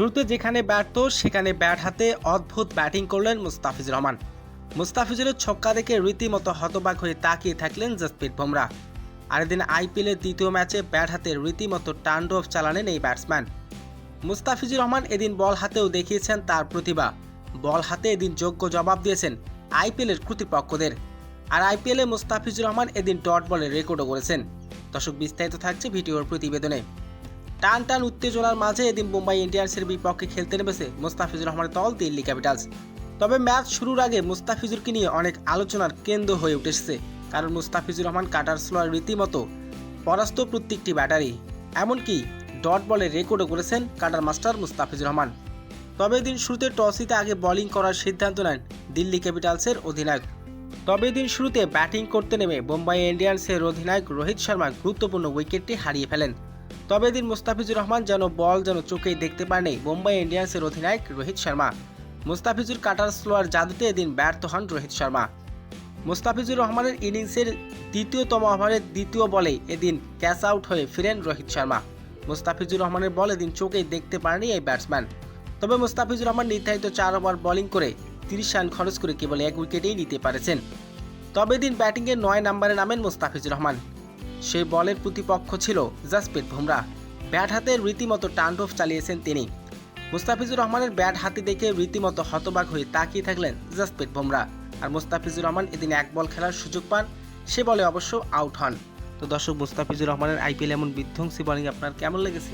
শুরুতে যেখানে ব্যর্থ সেখানে ব্যাট হাতে অদ্ভুত ব্যাটিং করলেন মুস্তাফিজুর রহমান। মুস্তাফিজুরের ছক্কা দেখে রীতিমতো হতবাক হয়ে তাকিয়ে থাকলেন জসপ্রীত বুমরা। আর এদিন আইপিএলের দ্বিতীয় ম্যাচে ব্যাট হাতে রীতিমতো তাণ্ডব চালালেন এই ব্যাটসম্যান। মুস্তাফিজুর রহমান এদিন বল হাতেও দেখিয়েছেন তার প্রতিভা। বল হাতে এদিন যোগ্য জবাব দিয়েছেন আইপিএলের কর্তৃপক্ষদের। আর আইপিএলে মুস্তাফিজুর রহমান এদিন ডট বলের রেকর্ডও করেছেন। দর্শক, বিস্তারিত থাকছে ভিডিওর প্রতিবেদনে। টান টান উত্তেজনার মাঝে এদিন মুম্বাই ইন্ডিয়ান্সের বিপক্ষে খেলতে নেমেছে মুস্তাফিজুর রহমানের দল দিল্লি ক্যাপিটালস। তবে ম্যাচ শুরুর আগে মুস্তাফিজুরকে নিয়ে অনেক আলোচনার কেন্দ্র হয়ে উঠেছে, কারণ মুস্তাফিজুর রহমান কাটার স্লোয়ার রীতিমতো পরাস্ত প্রত্যেকটি ব্যাটারি, এমনকি ডট বলের রেকর্ডও করেছেন কাটার মাস্টার মুস্তাফিজুর রহমান। তবে এদিন শুরুতে টস জিতে আগে বোলিং করার সিদ্ধান্ত নেন দিল্লি ক্যাপিটালসের অধিনায়ক। তবে এদিন শুরুতে ব্যাটিং করতে নেমে মুম্বাই ইন্ডিয়ান্সের অধিনায়ক রোহিত শর্মা গুরুত্বপূর্ণ উইকেটটি হারিয়ে ফেলেন। তবে এদিন মুস্তাফিজুর রহমান বল চোখেই দেখতে পারেনি মুম্বাই ইন্ডিয়ান্সের অধিনায়ক রোহিত শর্মা। মুস্তাফিজুর কাটার স্লোয়ার জাদুতে এদিন ব্যর্থ হন রোহিত শর্মা। মুস্তাফিজুর রহমানের ইনিংসের দ্বিতীয়তম ওভারের দ্বিতীয় বলেই এদিন ক্যাচ আউট হয়ে ফিরেন রোহিত শর্মা। মুস্তাফিজুর রহমানের বল এদিন চোখেই দেখতে পারেনি এই ব্যাটসম্যান। তবে মুস্তাফিজুর রহমান নির্ধারিত 4 ওভার বোলিং করে 30 রান খরচ করে কেবল 1 উইকেটেই নিতে পারেছেন। তবে এদিন ব্যাটিংয়ে 9 নম্বরে নামেন মুস্তাফিজুর রহমান। সেই বলের প্রতিপক্ষ ছিল জসপ্রীত বুমরা। ব্যাট হাতে রীতিমতো তাণ্ডব চালিয়েছেন তিনি। মুস্তাফিজুর রহমানের ব্যাট হাতে দেখে রীতিমতো হতবাক হয়ে তাকিয়ে থাকলেন জসপ্রীত বুমরা। আর মুস্তাফিজুর রহমান এদিন 1 বল খেলার সুযোগ পান, সে বলে অবশ্য আউট হন। তো দর্শক, মুস্তাফিজুর রহমানের আইপিএল এমন বিধ্বংসী বোলিং আপনার কেমন লেগেছে?